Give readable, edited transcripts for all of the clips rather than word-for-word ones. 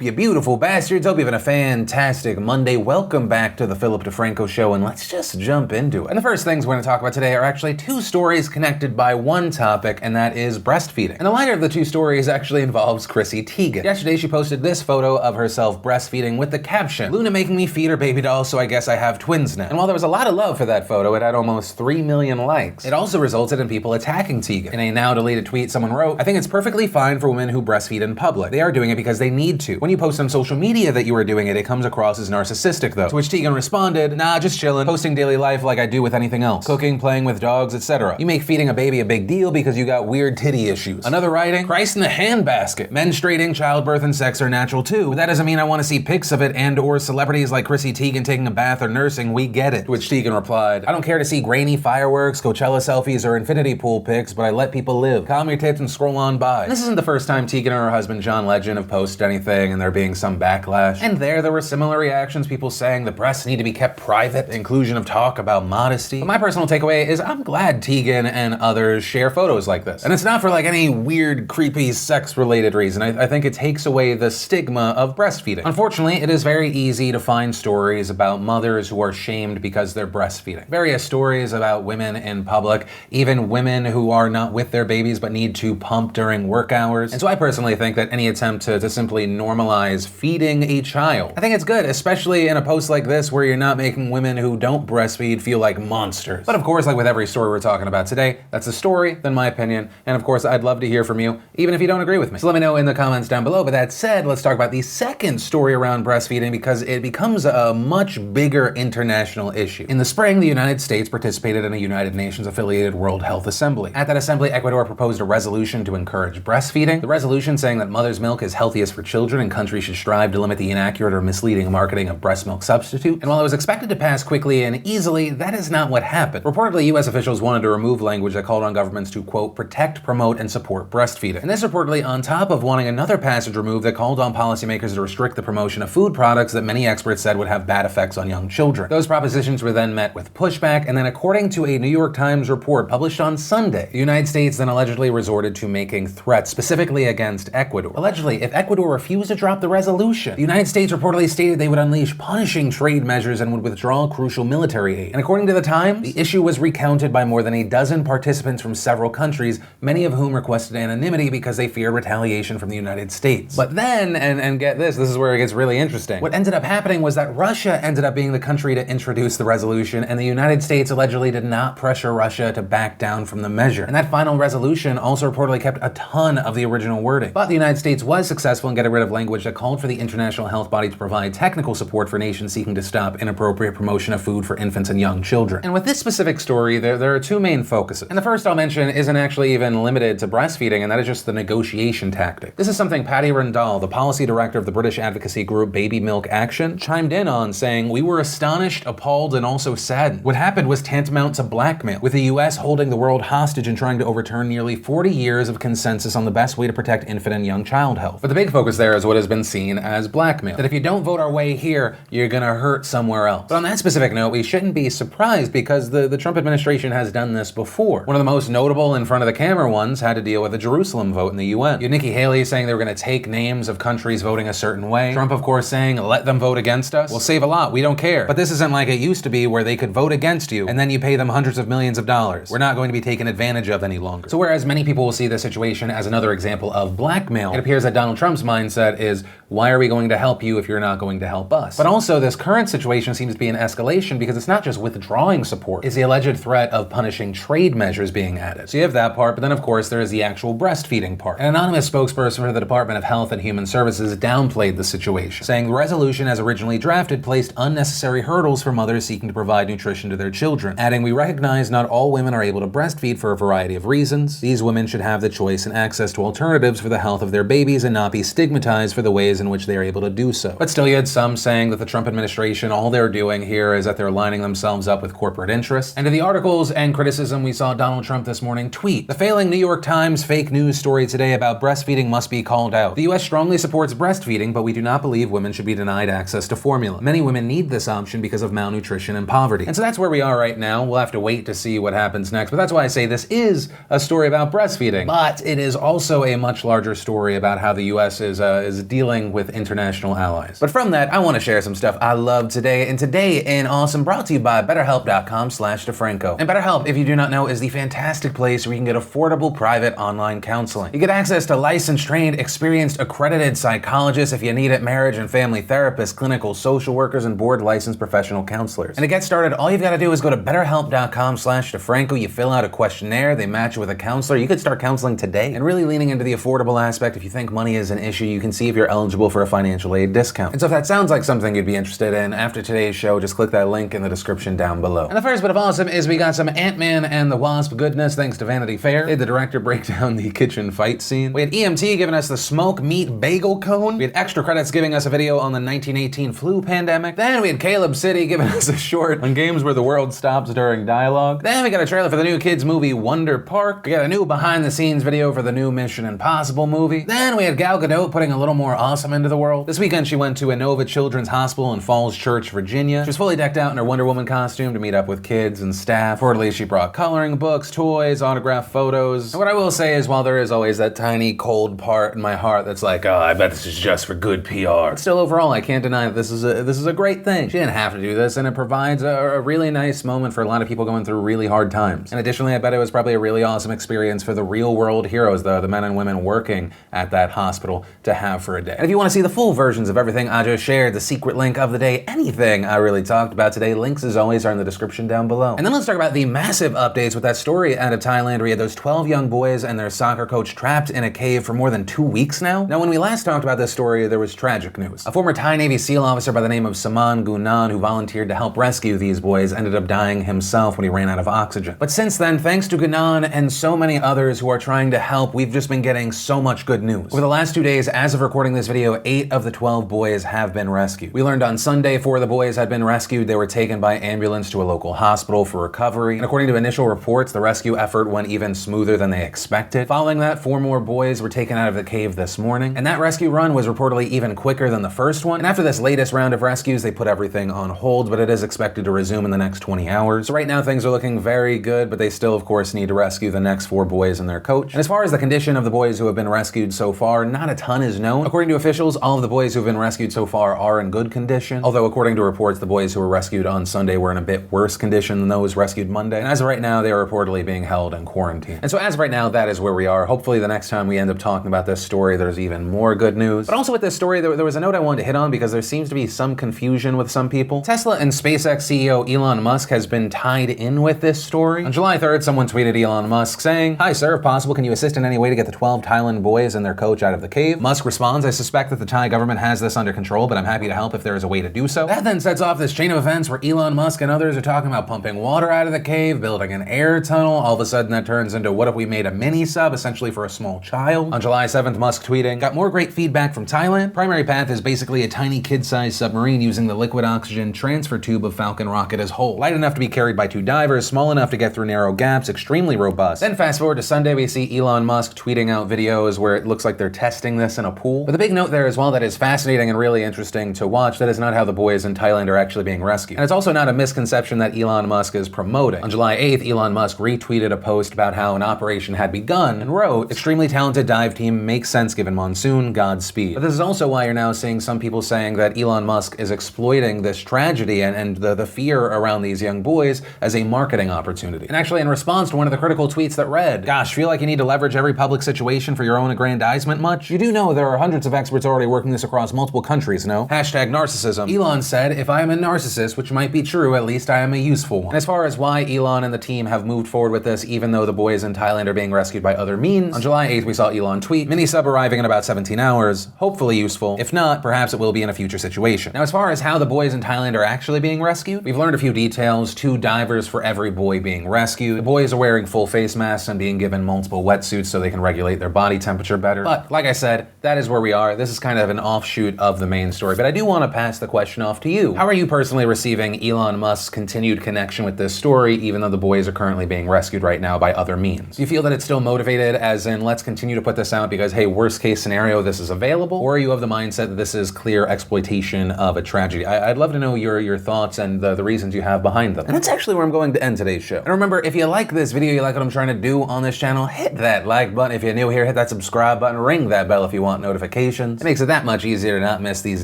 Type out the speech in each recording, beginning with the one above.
you beautiful bastards. Hope you're having a fantastic Monday. Welcome back to the Philip DeFranco Show, and let's just jump into it. And the first things we're going to talk about today are actually two stories connected by one topic, and that is breastfeeding. And the lighter of the two stories actually involves Chrissy Teigen. Yesterday, she posted this photo of herself breastfeeding with the caption, "Luna making me feed her baby doll, so I guess I have twins now." And while there was a lot of love for that photo, it had almost 3 million likes. It also resulted in people attacking Teigen. In a now deleted tweet, someone wrote, "I think it's perfectly fine for women who breastfeed in public. They are doing it because they need to. When you post on social media that you are doing it, it comes across as narcissistic though." To which Teigen responded, "Nah, just chillin', posting daily life like I do with anything else. Cooking, playing with dogs, etc. You make feeding a baby a big deal because you got weird titty issues." Another writing, "Christ in a handbasket. Menstruating, childbirth, and sex are natural too. But that doesn't mean I want to see pics of it and or celebrities like Chrissy Teigen taking a bath or nursing. We get it." To which Teigen replied, "I don't care to see grainy fireworks, Coachella selfies, or infinity pool pics, but I let people live. Calm your tits and scroll on by." And this isn't the first time Teigen and her husband John Legend have posted anything and there being some backlash. And there were similar reactions, people saying the breasts need to be kept private, the inclusion of talk about modesty. But my personal takeaway is I'm glad Teigen and others share photos like this. And it's not for like any weird, creepy, sex-related reason. I think it takes away the stigma of breastfeeding. Unfortunately, it is very easy to find stories about mothers who are shamed because they're breastfeeding. Various stories about women in public, even women who are not with their babies but need to pump during work hours. And so I personally think that any attempt to simply normalize feeding a child, I think it's good, especially in a post like this where you're not making women who don't breastfeed feel like monsters. But of course, like with every story we're talking about today, that's a story, then my opinion, and of course I'd love to hear from you, even if you don't agree with me. So let me know in the comments down below. But that said, let's talk about the second story around breastfeeding because it becomes a much bigger international issue. In the spring, the United States participated in a United Nations affiliated World Health Assembly. At that assembly, Ecuador proposed a resolution to encourage breastfeeding. The resolution saying that mother's milk is healthiest for children and countries should strive to limit the inaccurate or misleading marketing of breast milk substitute. And while it was expected to pass quickly and easily, that is not what happened. Reportedly, U.S. officials wanted to remove language that called on governments to, quote, protect, promote, and support breastfeeding. And this reportedly on top of wanting another passage removed that called on policymakers to restrict the promotion of food products that many experts said would have bad effects on young children. Those propositions were then met with pushback, and then according to a New York Times report published on Sunday, the United States then allegedly resorted to making threats specifically against Ecuador. Allegedly, if Ecuador refused to drop the resolution, the United States reportedly stated they would unleash punishing trade measures and would withdraw crucial military aid. And according to the Times, the issue was recounted by more than a dozen participants from several countries, many of whom requested anonymity because they feared retaliation from the United States. But then, and get this is where it gets really interesting, what ended up happening was that Russia ended up being the country to introduce the resolution, and the United States allegedly did not pressure Russia to back down from the measure. And that final resolution also reportedly kept a ton of the original wording. But the United States was successful in getting rid of language that called for the international health body to provide technical support for nations seeking to stop inappropriate promotion of food for infants and young children. And with this specific story, there are two main focuses. And the first I'll mention isn't actually even limited to breastfeeding, and that is just the negotiation tactic. This is something Patty Rendall, the policy director of the British advocacy group Baby Milk Action, chimed in on, saying, "We were astonished, appalled, and also saddened. What happened was tantamount to blackmail, with the US holding the world hostage and trying to overturn nearly 40 years of consensus on the best way to protect infant and young child health." But the big focus there is what has been seen as blackmail. That if you don't vote our way here, you're gonna hurt somewhere else. But on that specific note, we shouldn't be surprised because the Trump administration has done this before. One of the most notable in front of the camera ones had to deal with the Jerusalem vote in the UN. You had Nikki Haley saying they were gonna take names of countries voting a certain way. Trump, of course, saying, "Let them vote against us. We'll save a lot, we don't care." But this isn't like it used to be where they could vote against you and then you pay them hundreds of millions of dollars. We're not going to be taken advantage of any longer. So whereas many people will see this situation as another example of blackmail, it appears that Donald Trump's mindset is, why are we going to help you if you're not going to help us? But also this current situation seems to be an escalation because it's not just withdrawing support, it's the alleged threat of punishing trade measures being added. So you have that part, but then of course there is the actual breastfeeding part. An anonymous spokesperson for the Department of Health and Human Services downplayed the situation, saying the resolution as originally drafted placed unnecessary hurdles for mothers seeking to provide nutrition to their children, adding, "We recognize not all women are able to breastfeed for a variety of reasons. These women should have the choice and access to alternatives for the health of their babies and not be stigmatized for the ways in which they are able to do so." But still, you had some saying that the Trump administration, all they're doing here is that they're lining themselves up with corporate interests. And to the articles and criticism we saw Donald Trump this morning tweet, "The failing New York Times fake news story today about breastfeeding must be called out. The U.S. strongly supports breastfeeding, but we do not believe women should be denied access to formula. Many women need this option because of malnutrition and poverty." And so that's where we are right now. We'll have to wait to see what happens next. But that's why I say this is a story about breastfeeding. But it is also a much larger story about how the U.S. is dealing along with international allies. But from that, I want to share some stuff I love today, and today in Awesome brought to you by BetterHelp.com/DeFranco. And BetterHelp, if you do not know, is the fantastic place where you can get affordable private online counseling. You get access to licensed, trained, experienced, accredited psychologists if you need it, marriage and family therapists, clinical social workers, and board licensed professional counselors. And to get started, all you've got to do is go to BetterHelp.com/DeFranco. You fill out a questionnaire, they match you with a counselor. You could start counseling today. And really leaning into the affordable aspect, if you think money is an issue, you can see if you're eligible for a financial aid discount. And so if that sounds like something you'd be interested in, after today's show, just click that link in the description down below. And the first bit of awesome is we got some Ant-Man and the Wasp goodness thanks to Vanity Fair. They had the director break down the kitchen fight scene. We had EMT giving us the smoke meat bagel cone. We had extra credits giving us a video on the 1918 flu pandemic. Then we had Caleb City giving us a short on games where the world stops during dialogue. Then we got a trailer for the new kids movie Wonder Park. We got a new behind the scenes video for the new Mission Impossible movie. Then we had Gal Gadot putting a little more awesome into the world. This weekend she went to Inova Children's Hospital in Falls Church, Virginia. She was fully decked out in her Wonder Woman costume to meet up with kids and staff. Reportedly she brought coloring books, toys, autographed photos. And what I will say is while there is always that tiny cold part in my heart that's like, oh, I bet this is just for good PR. But still overall, I can't deny that this is a great thing. She didn't have to do this, and it provides a really nice moment for a lot of people going through really hard times. And additionally, I bet it was probably a really awesome experience for the real world heroes, the men and women working at that hospital to have for a day. And if you want to see the full versions of everything I just shared, the secret link of the day, anything I really talked about today, links as always are in the description down below. And then let's talk about the massive updates with that story out of Thailand where we had those 12 young boys and their soccer coach trapped in a cave for more than 2 weeks now. Now, when we last talked about this story, there was tragic news. A former Thai Navy SEAL officer by the name of Saman Gunan, who volunteered to help rescue these boys, ended up dying himself when he ran out of oxygen. But since then, thanks to Gunan and so many others who are trying to help, we've just been getting so much good news. Over the last 2 days, as of recording this video, 8 of the 12 boys have been rescued. We learned on Sunday 4 of the boys had been rescued. They were taken by ambulance to a local hospital for recovery. And according to initial reports, the rescue effort went even smoother than they expected. Following that, 4 more boys were taken out of the cave this morning. And that rescue run was reportedly even quicker than the first one. And after this latest round of rescues, they put everything on hold, but it is expected to resume in the next 20 hours. So right now things are looking very good, but they still, of course, need to rescue the next 4 boys and their coach. And as far as the condition of the boys who have been rescued so far, not a ton is known. According to officials, all of the boys who have been rescued so far are in good condition. Although according to reports, the boys who were rescued on Sunday were in a bit worse condition than those rescued Monday. And as of right now, they are reportedly being held in quarantine. And so as of right now, that is where we are. Hopefully the next time we end up talking about this story, there's even more good news. But also with this story, there was a note I wanted to hit on because there seems to be some confusion with some people. Tesla and SpaceX CEO Elon Musk has been tied in with this story. On July 3rd, someone tweeted Elon Musk saying, "Hi sir, if possible, can you assist in any way to get the 12 Thailand boys and their coach out of the cave?" Musk responds, "I suspect that the Thai government has this under control, but I'm happy to help if there is a way to do so." That then sets off this chain of events where Elon Musk and others are talking about pumping water out of the cave, building an air tunnel. All of a sudden that turns into what if we made a mini sub essentially for a small child. On July 7th, Musk tweeting, "Got more great feedback from Thailand. Primary path is basically a tiny kid-sized submarine using the liquid oxygen transfer tube of Falcon rocket as whole. Light enough to be carried by 2 divers, small enough to get through narrow gaps, extremely robust." Then fast forward to Sunday, we see Elon Musk tweeting out videos where it looks like they're testing this in a pool. But the big note there as well that is fascinating and really interesting to watch, that is not how the boys in Thailand are actually being rescued. And it's also not a misconception that Elon Musk is promoting. On July 8th, Elon Musk retweeted a post about how an operation had begun and wrote, "Extremely talented dive team, makes sense given monsoon, Godspeed." But this is also why you're now seeing some people saying that Elon Musk is exploiting this tragedy and the fear around these young boys as a marketing opportunity. And actually in response to one of the critical tweets that read, "Gosh, feel like you need to leverage every public situation for your own aggrandizement much? You do know there are hundreds of experts already working this across multiple countries, no? Hashtag narcissism." Elon said, "If I am a narcissist, which might be true, at least I am a useful one." And as far as why Elon and the team have moved forward with this, even though the boys in Thailand are being rescued by other means, on July 8th we saw Elon tweet, "Mini sub arriving in about 17 hours, hopefully useful. If not, perhaps it will be in a future situation." Now as far as how the boys in Thailand are actually being rescued, we've learned a few details. 2 divers for every boy being rescued. The boys are wearing full face masks and being given multiple wetsuits so they can regulate their body temperature better. But like I said, that is where we are. This is kind of an offshoot of the main story, but I do want to pass the question off to you. How are you personally receiving Elon Musk's continued connection with this story, even though the boys are currently being rescued right now by other means? Do you feel that it's still motivated, as in let's continue to put this out because, hey, worst case scenario, this is available? Or are you of the mindset that this is clear exploitation of a tragedy? I'd love to know your thoughts and the reasons you have behind them. And that's actually where I'm going to end today's show. And remember, if you like this video, you like what I'm trying to do on this channel, hit that like button. If you're new here, hit that subscribe button, ring that bell if you want notifications. happens. It makes it that much easier to not miss these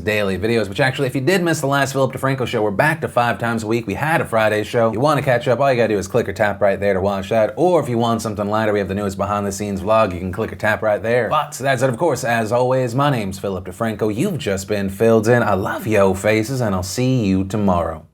daily videos, which actually, if you did miss the last Philip DeFranco show, we're back to 5 times a week. We had a Friday show. If you want to catch up, all you gotta do is click or tap right there to watch that. Or if you want something lighter, we have the newest behind the scenes vlog. You can click or tap right there. But that's it, of course. As always, my name's Philip DeFranco. You've just been filled in. I love yo faces, and I'll see you tomorrow.